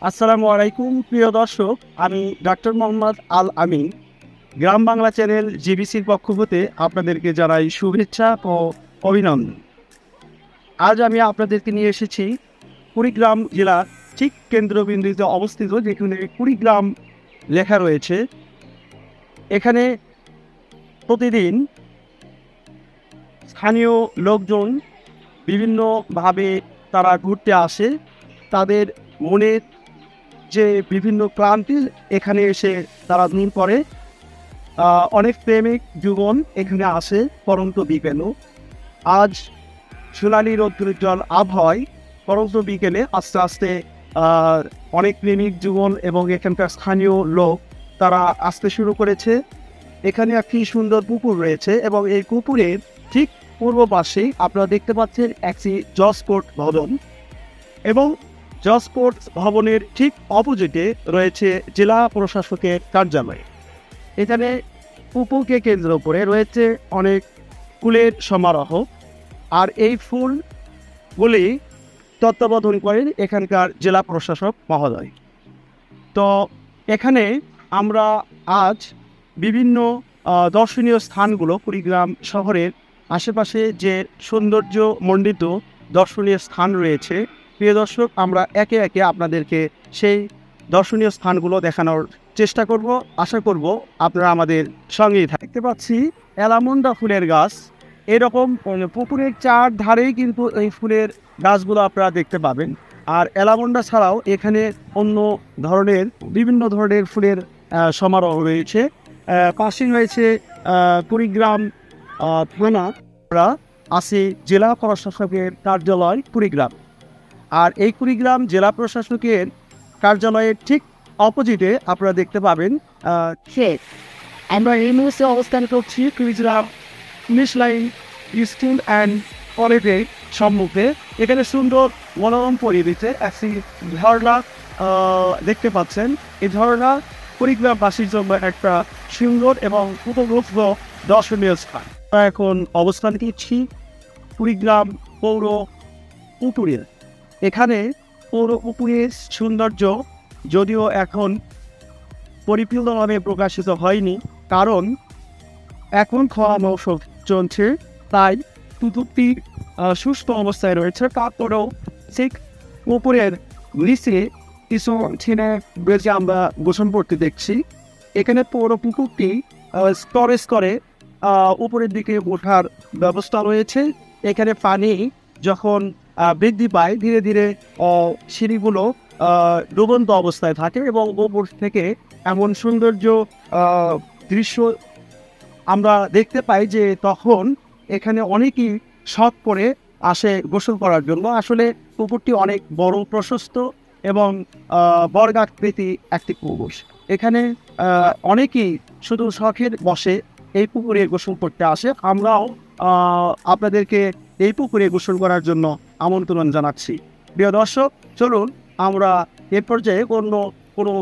আসসালামু আলাইকুম প্রিয় দর্শক, আমি ডাক্তার মোহাম্মদ আল আমিন। গ্রাম বাংলা চ্যানেল জিবিসির পক্ষ হতে আপনাদেরকে জানাই শুভেচ্ছা ও অভিনন্দন। আজ আমি আপনাদেরকে নিয়ে এসেছি কুড়িগ্রাম জেলার ঠিক কেন্দ্রবিন্দুতে অবস্থিত, যেখানে কুড়িগ্রাম লেখা রয়েছে। এখানে প্রতিদিন স্থানীয় লোকজন বিভিন্নভাবে তারা ঘুরতে আসে। তাদের মনের যে বিভিন্ন ক্লান্তি এখানে এসে তারা দূর করে। অনেক প্রেমিক যুগল এখানে আসে পরন্ত বিকেলও। আজ সোনালি রৌদ্রোজ্জ্বল আবহাওয়ায় পরন্ত বিকেলে আস্তে আস্তে অনেক প্রেমিক যুগল এবং এখানকার স্থানীয় লোক তারা আসতে শুরু করেছে। এখানে একটি সুন্দর পুকুর রয়েছে এবং এই পুকুরের ঠিক পূর্ব পাশে আপনারা দেখতে পাচ্ছেন একটি জজকোর্ট ভবন, এবং জজকোর্ট ভবনের ঠিক অপোজিটে রয়েছে জেলা প্রশাসকের কার্যালয়। এখানে পুকুরকে কেন্দ্র করে রয়েছে অনেক ফুলের সমারোহ, আর এই ফুলগুলি তত্ত্বাবধান করেন এখানকার জেলা প্রশাসক মহোদয়। তো এখানে আমরা আজ বিভিন্ন দর্শনীয় স্থানগুলো, কুড়িগ্রাম শহরের আশেপাশে যে সৌন্দর্য মণ্ডিত দর্শনীয় স্থান রয়েছে, প্রিয় দর্শক, আমরা একে একে আপনাদেরকে সেই দর্শনীয় স্থানগুলো দেখানোর চেষ্টা করব। আশা করব আপনারা আমাদের সঙ্গেই দেখতে পাচ্ছি অ্যালামন্ডা ফুলের গাছ। এরকম পুকুরের চার ধারেই কিন্তু এই ফুলের গাছগুলো আপনারা দেখতে পাবেন। আর অ্যালামন্ডা ছাড়াও এখানে অন্য ধরনের বিভিন্ন ধরনের ফুলের সমারোহ রয়েছে। পাশেই রয়েছে কুড়িগ্রাম থানা, আছে জেলা প্রশাসকের কার্যালয় কুড়িগ্রাম। আর এই কুড়িগ্রাম জেলা প্রশাসকের কার্যালয়ের ঠিক অপোজিটে আপনারা দেখতে পাবেন ক্ষেত। আমরা এই মুহূর্তে অবস্থান করছি Kurigram police line school and কলেজের সম্মুখে। এখানে সুন্দর মনোরম পরিবেশে একটি ঝর্ণা দেখতে পাচ্ছেন। এই ঝর্ণা কুড়িগ্রামবাসীর জন্য একটা সুন্দর এবং উপভোগ্য দর্শনীয় স্থান। আমরা এখন অবস্থান করছি কুড়িগ্রাম পৌর পুকুরের। এখানে পৌর পুকুরের সৌন্দর্য যদিও এখন পরিপূর্ণভাবে প্রকাশিত হয়নি, কারণ এখন খরা মৌসুম চলছে, তাই পুকুরটি সুস্থ অবস্থায় রয়েছে। তারপরেও ঠিক পুকুরের নিচে কিছু ছেলে বেজে আমরা গোসল করতে দেখছি। এখানে পৌর পুকুরটি স্তরে স্তরে উপরের দিকে ওঠার ব্যবস্থা রয়েছে। এখানে পানি যখন বৃদ্ধি পায়, ধীরে ধীরে সিঁড়িগুলো ডুবন্ত অবস্থায় থাকে এবং উপর থেকে এমন সৌন্দর্য দৃশ্য আমরা দেখতে পাই যে তখন এখানে অনেকেই শখ করে আসে গোসল করার জন্য। আসলে পুকুরটি অনেক বড়, প্রশস্ত এবং বর্গাকৃতি একটি পুকুর। এখানে অনেকেই শুধু শখের বসে এই পুকুরে গোসল করতে আসে। আমরাও আপনাদেরকে এই পুকুরে গোসল করার জন্য আমন্ত্রণ জানাচ্ছি। প্রিয় দর্শক, চলুন আমরা এ পর্যায়ে অন্য কোনো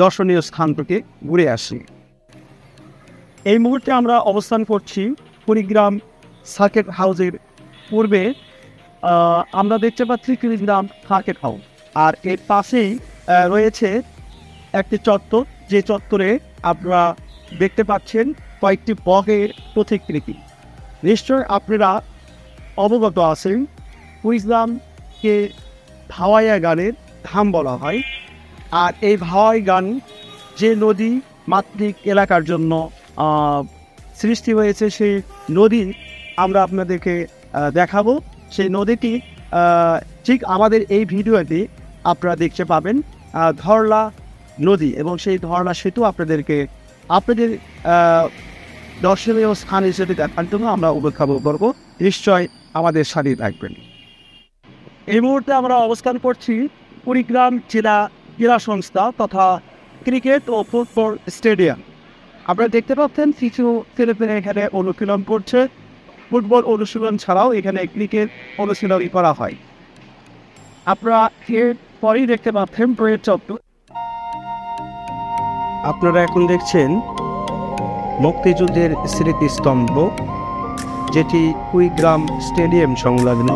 দর্শনীয় স্থান থেকে ঘুরে আসি। এই মুহূর্তে আমরা অবস্থান করছি কুড়িগ্রাম সার্কিট হাউসের পূর্বে। আমরা দেখতে পাচ্ছি কুড়িগ্রাম সার্কিট হাউস, আর এর পাশেই রয়েছে একটি চত্বর, যে চত্বরে আপনারা দেখতে পাচ্ছেন কয়েকটি বগের প্রতিকৃতি। নিশ্চয় আপনারা অবগত আছেন, কুড়িগ্রামকে ভাওয়াইয়া গানের ধাম বলা হয়। আর এই ভাওয়াই গান যে নদী মাতৃক এলাকার জন্য সৃষ্টি হয়েছে, সেই নদী আমরা আপনাদেরকে দেখাবো। সেই নদীটি ঠিক আমাদের এই ভিডিওতে আপনারা দেখতে পাবেন, ধরলা নদী, এবং সেই ধরলা সেতু আপনাদের দর্শনীয় স্থান হিসেবে দেখার জন্য আমরা উপস্থাপন করবো। নিশ্চয় আমাদের সাথে থাকবেন। এই মুহূর্তে আমরা অবস্থান করছি কুড়িগ্রাম জেলা ক্রীড়া সংস্থা তথা ক্রিকেট ও ফুটবল স্টেডিয়াম। আপনারা দেখতে পাচ্ছেন কিছু ছেলেপেলে এখানে অনুশীলন করছে। ফুটবল অনুশীলন ছাড়াও এখানে ক্রিকেট অনুশীলন করা হয়। আপনারা এর পরেই দেখতে পাচ্ছেন বইয়ের চত্বর। আপনারা এখন দেখছেন মুক্তিযুদ্ধের স্মৃতিস্তম্ভ, যেটি কুড়িগ্রাম স্টেডিয়াম সংলগ্ন।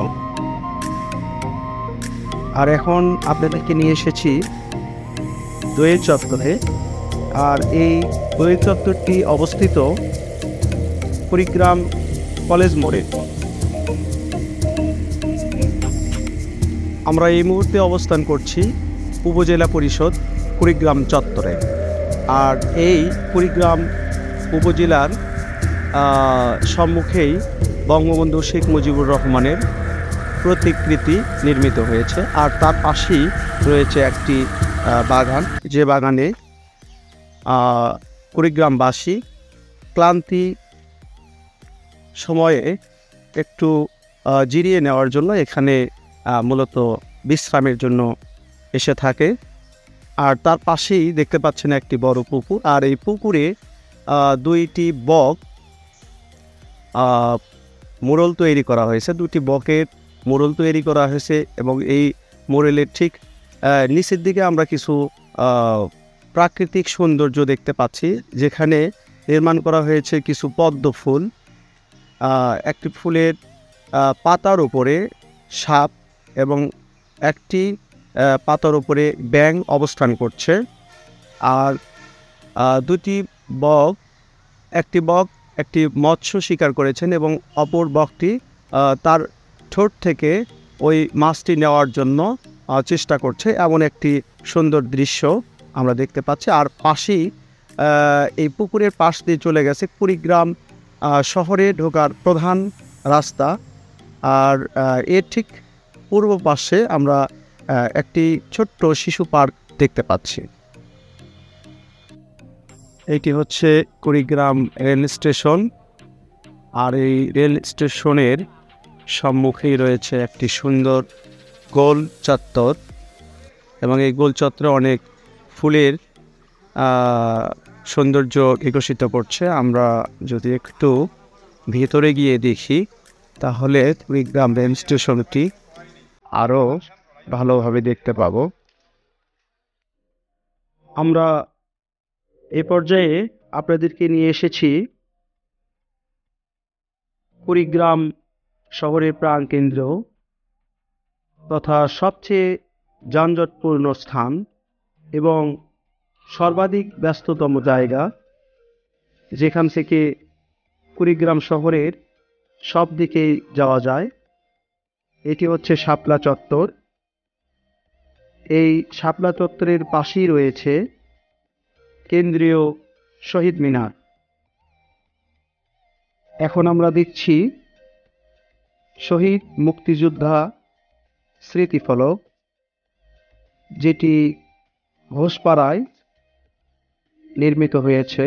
আর এখন আপনাদেরকে নিয়ে এসেছি দোয়েল চত্বরে। আর এই দোয়েল চত্বরটি অবস্থিত কুড়িগ্রাম কলেজ মোড়ে। আমরা এই মুহূর্তে অবস্থান করছি উপজেলা পরিষদ কুড়িগ্রাম চত্বরে। আর এই কুড়িগ্রাম উপজেলার সম্মুখেই বঙ্গবন্ধু শেখ মুজিবুর রহমানের প্রতিকৃতি নির্মিত হয়েছে। আর তার পাশেই রয়েছে একটি বাগান, যে বাগানে কুড়িগ্রামবাসী ক্লান্তি সময়ে একটু জিরিয়ে নেওয়ার জন্য এখানে মূলত বিশ্রামের জন্য এসে থাকে। আর তার পাশেই দেখতে পাচ্ছেন একটি বড় পুকুর। আর এই পুকুরে দুইটি বক মোড়ল তৈরি করা হয়েছে, দুটি বকের মোড়ল তৈরি করা হয়েছে। এবং এই মোড়লের ঠিক নিচের দিকে আমরা কিছু প্রাকৃতিক সৌন্দর্য দেখতে পাচ্ছি, যেখানে নির্মাণ করা হয়েছে কিছু পদ্ম ফুল। একটি ফুলের পাতার উপরে সাপ এবং একটি পাতার উপরে ব্যাঙ অবস্থান করছে। আর দুটি বক, একটি বক একটি মৎস্য শিকার করেছেন এবং অপর বকটি তার ঠোঁট থেকে ওই মাছটি নেওয়ার জন্য চেষ্টা করছে। এমন একটি সুন্দর দৃশ্য আমরা দেখতে পাচ্ছি। আর পাশেই এই পুকুরের পাশ দিয়ে চলে গেছে কুড়িগ্রাম শহরে ঢোকার প্রধান রাস্তা। আর এর ঠিক পূর্ব পাশে আমরা একটি ছোট্ট শিশু পার্ক দেখতে পাচ্ছি। এটি হচ্ছে কুড়িগ্রাম রেল স্টেশন। আর এই রেল স্টেশনের সম্মুখেই রয়েছে একটি সুন্দর গোল চত্বর, এবং এই গোল চত্বরে অনেক ফুলের সৌন্দর্য বিকশিত করছে। আমরা যদি একটু ভিতরে গিয়ে দেখি তাহলে কুড়িগ্রাম রেল স্টেশনটি আরও ভালোভাবে দেখতে পাবো। আমরা এ পর্যায়ে আপনাদেরকে নিয়ে এসেছি কুড়িগ্রাম শহরের প্রাণকেন্দ্র তথা সবচেয়ে যানজটপূর্ণ স্থান এবং সর্বাধিক ব্যস্ততম জায়গা, যেখান থেকে কুড়িগ্রাম শহরের সব দিকেই যাওয়া যায়। এটি হচ্ছে শাপলা চত্বর। এই শাপলা চত্বরের পাশেই রয়েছে কেন্দ্রীয় শহীদ মিনার। এখন আমরা দেখছি শহীদ মুক্তিযোদ্ধা স্মৃতিফলক, যেটি ঘোষপাড়ায় নির্মিত হয়েছে।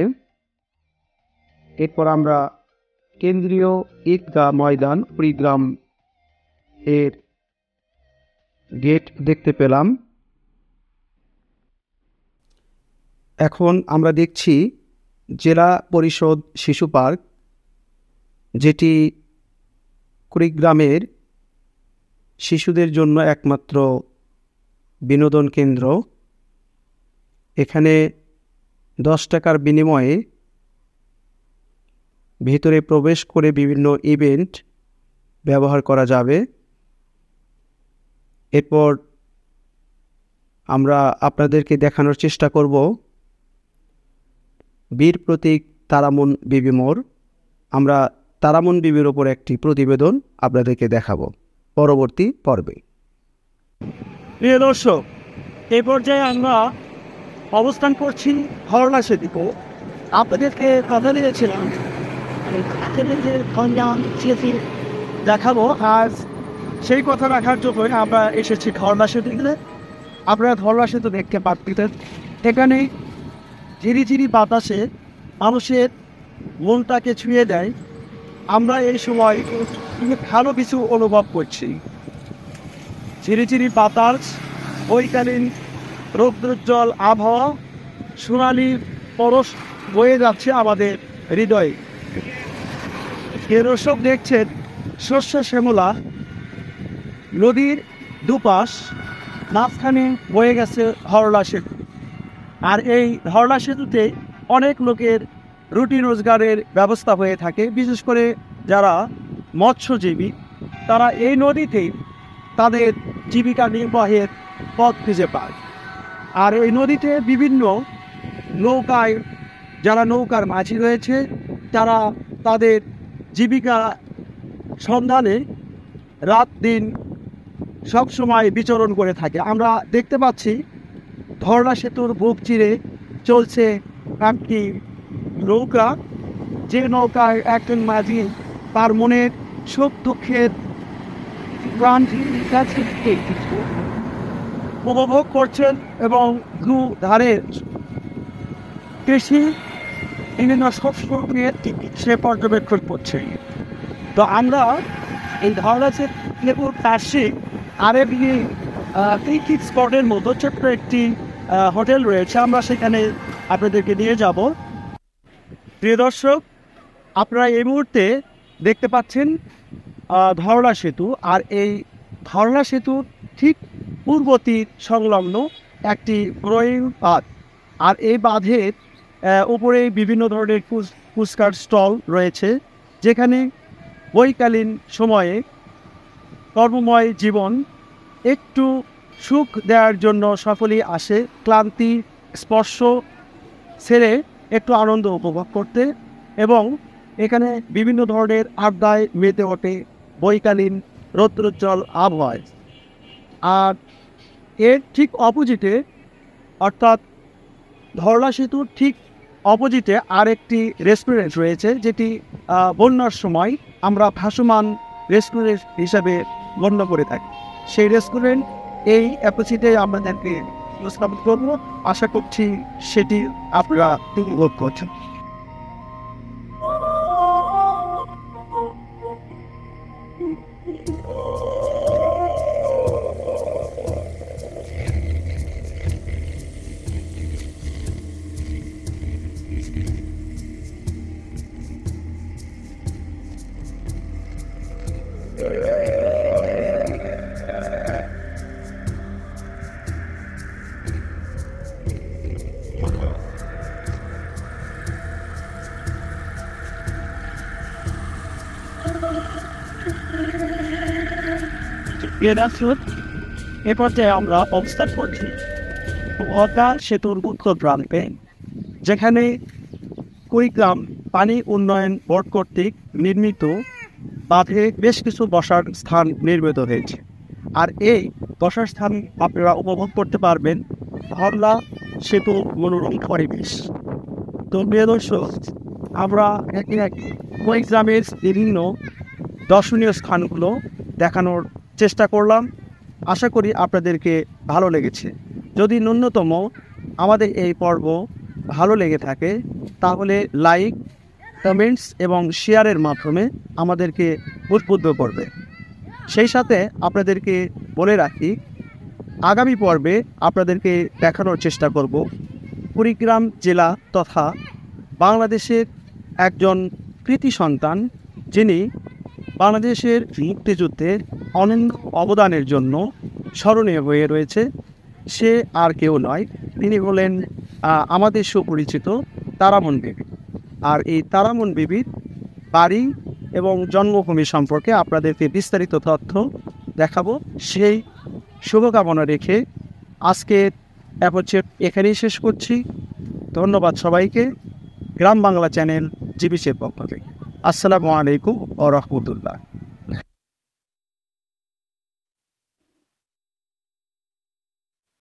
এরপর আমরা কেন্দ্রীয় ঈদগাহ ময়দান কুড়িগ্রাম এর গেট দেখতে পেলাম। এখন আমরা দেখছি জেলা পরিষদ শিশু পার্ক, যেটি কুড়িগ্রামের শিশুদের জন্য একমাত্র বিনোদন কেন্দ্র। এখানে 10 টাকার বিনিময়ে ভিতরে প্রবেশ করে বিভিন্ন ইভেন্ট ব্যবহার করা যাবে। এরপর আমরা আপনাদেরকে দেখানোর চেষ্টা করব বীর প্রতীক তারামন বিবি মোড়। আমরা তারামন বিবির ওপর একটি প্রতিবেদন আপনাদেরকে দেখাবো পরবর্তী পর্বে। প্রিয় দর্শক, এই পর্যায়ে আমরা অবস্থান করছি হরলা সেতুতে। আপনাদেরকে কথা দিয়েছিলাম দেখাবো, আর সেই কথা রাখার জন্য আমরা এসেছি ধরলা সেতুতে। আপনারা ধরলা সেতু দেখতে পাচ্ছেন। এখানে ঝিরিঝিরি বাতাসে মানুষের মনটাকে ছুঁয়ে দেয়। আমরা এই সময় ভালো কিছু অনুভব করছি। ঝিরিঝিরি বাতাস, বৈকালীন রৌদ্রোজ্জ্বল আবহাওয়া, সোনালি পরশ বয়ে যাচ্ছে আমাদের হৃদয়ে। দর্শক দেখছেন শস্য শ্যামলা নদীর দুপাশ, মাঝখানে বয়ে গেছে হরলা সেতু। আর এই হরলা সেতুতে অনেক লোকের রুটি রোজগারের ব্যবস্থা হয়ে থাকে। বিশেষ করে যারা মৎস্যজীবী, তারা এই নদীতেই তাদের জীবিকা নির্বাহের পথ খুঁজে পায়। আর এই নদীতে বিভিন্ন নৌকায় যারা নৌকার মাঝি রয়েছে তারা তাদের জীবিকা সন্ধানে রাত দিন সবসময় বিচরণ করে থাকে। আমরা দেখতে পাচ্ছি ধরলা সেতুর বুক চিরে চলছে একটি নৌকা, যে নৌকায় একজন মাঝি তার মনের সুখ দুঃখের প্রাণ উপভোগ করছেন এবং দু ধারে কৃষি বিভিন্ন শস্যের সে পর্যবেক্ষণ করছে। তো আমরা এই ধরলা সেতুর পাশে আরেকটি পিকনিক স্পটের মতো ছোট্ট একটি হোটেল রয়েছে, আমরা সেখানে আপনাদেরকে নিয়ে যাব। প্রিয় দর্শক, আপনারা এই মুহূর্তে দেখতে পাচ্ছেন ধরলা সেতু, আর এই ধরলা সেতুর ঠিক পূর্ব তীর সংলগ্ন একটি গ্রোয়িং বাঁধ। আর এই বাঁধের উপরে বিভিন্ন ধরনের ফুচকার স্টল রয়েছে, যেখানে বৈকালীন সময়ে কর্মময় জীবন একটু সুখ দেওয়ার জন্য সকলেই আসে ক্লান্তি স্পর্শ ছেড়ে একটু আনন্দ উপভোগ করতে, এবং এখানে বিভিন্ন ধরনের আড্ডায় মেতে ওঠে বৈকালীন রৌদ্রোজ্জ্বল আবহাওয়ায়। আর এর ঠিক অপোজিটে, অর্থাৎ ধরলা সেতুর ঠিক অপোজিটে আরেকটি রেস্টুরেন্ট রয়েছে, যেটি বন্যার সময় আমরা ভাসমান রেস্টুরেন্ট হিসাবে গণ্য করে থাকি। সেই রেস্টুরেন্ট এই অ্যাপোজিটে আমাদেরকে উপস্থাপন করবো, আশা করছি সেটি আপনারা উপভোগ করছেন। এ পর্যায়ে আমরা অবস্থান করছি ধরলা সেতুর উত্তর প্রান্তে, যেখানে কুড়িগ্রাম পানি উন্নয়ন বোর্ড কর্তৃক নির্মিত বাঁধে বেশ কিছু বসার স্থান নির্মিত হয়েছে। আর এই বসার স্থান আপনারা উপভোগ করতে পারবেন ধরলা সেতু মনোরম পরিবেশ। তো প্রিয় দর্শক, আমরা একে একে কুড়িগ্রামের বিভিন্ন দর্শনীয় স্থানগুলো দেখানোর চেষ্টা করলাম। আশা করি আপনাদেরকে ভালো লেগেছে। যদি ন্যূনতম আমাদের এই পর্ব ভালো লেগে থাকে তাহলে লাইক, কমেন্টস এবং শেয়ারের মাধ্যমে আমাদেরকে উদ্বুদ্ধ করবে। সেই সাথে আপনাদেরকে বলে রাখি, আগামী পর্বে আপনাদেরকে দেখানোর চেষ্টা করব কুড়িগ্রাম জেলা তথা বাংলাদেশের একজন কৃতি সন্তান, যিনি বাংলাদেশের মুক্তিযুদ্ধে অনন্য অবদানের জন্য স্মরণীয় হয়ে রয়েছে। সে আর কেউ নয়, তিনি হলেন আমাদের সুপরিচিত তারামন বিবি। আর এই তারামন বিবির বাড়ি এবং জন্মভূমি সম্পর্কে আপনাদেরকে বিস্তারিত তথ্য দেখাবো। সেই শুভকামনা রেখে আজকের এপিসোড এখানেই শেষ করছি। ধন্যবাদ সবাইকে। গ্রাম বাংলা চ্যানেল জিবিসির পক্ষ থেকে আসসালামু আলাইকুম ওয়া রাহমাতুল্লাহ।